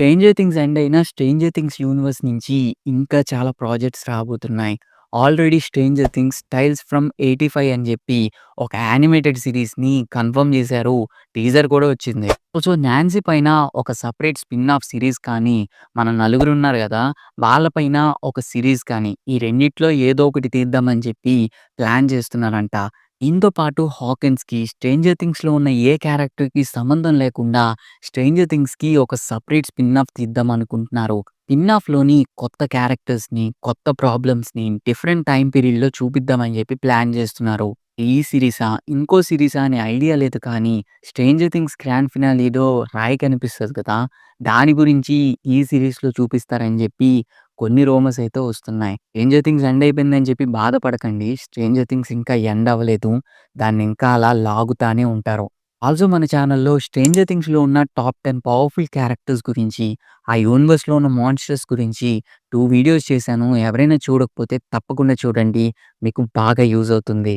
'Stranger things' end అయిన 'stranger things' universe నుంచి ఇంకా చాలా ప్రాజెక్ట్స్ రాబోతున్నాయి. Already 'stranger things tiles from 85' అని చెప్పి ఒక యానిమేటెడ్ సీరీస్‌ని కన్ఫర్మ్ చేశారు. టీజర్ కూడా వచ్చింది. సో, 'నాన్సీ' పైన ఒక సెపరేట్ స్పిన్ ఆఫ్ సీరీస్ కానీ, మన నలుగురున్నారు గదా! వాళ్ళ పైన ఒక సీరీస్ కానీ, ఈ రెండిట్లో ఏదో ఒకటి తీద్దామని చెప్పి ప్లాన్ చేస్తున్నారంట. దీంతో పాటు 'హాకిన్స్‌కి' 'స్ట్రేంజర్ థింగ్స్‌లో' ఉన్న ఏ క్యారెక్టర్‌కి సంబంధం లేకుండా 'స్ట్రేంజర్ థింగ్స్‌కి' ఒక సెపరేట్ స్పిన్ ఆఫ్ తీద్దాం అనుకుంటున్నారు. స్పిన్ ఆఫ్‌లోని కొత్త క్యారెక్టర్స్‌ని, కొత్త ప్రాబ్లమ్స్‌ని డిఫరెంట్ టైమ్ పీరియడ్‌లో చూపిద్దామని చెప్పి ప్లాన్ చేస్తున్నారు. ఈ సీరీసా? ఇంకో సీరీసా? అనే ఐడియా లేదు కానీ 'స్ట్రేంజర్ థింగ్స్' గ్రాండ్ ఫినాలేలో రాయ్ కనిపిస్తది కదా! దాని గురించి ఈ సీరీస్‌లో చూపిస్తారని చెప్పి కొన్ని రూమర్స్ అయితే వస్తున్నాయి. 'స్ట్రేంజర్ థింగ్స్' ఎండ్ అయిపోయిందని చెప్పి బాధపడకండి. 'స్ట్రేంజర్ థింగ్స్' ఇంకా ఎండ్ అవ్వలేదు. దాన్ని ఇంకా అలా లాగుతానే ఉంటారు. ఆల్సో మన ఛానల్‌లో 'స్ట్రేంజర్ థింగ్స్‌లో' ఉన్న టాప్ 10 పవర్‌ఫుల్ క్యారెక్టర్స్ గురించి, ఆ యూనివర్స్‌లో ఉన్న మాన్‌స్టర్స్ గురించి 2 వీడియోస్ చేశాను. ఎవరైనా చూడకపోతే తప్పకుండా చూడండి. మీకు బాగా యూజ్ అవుతుంది.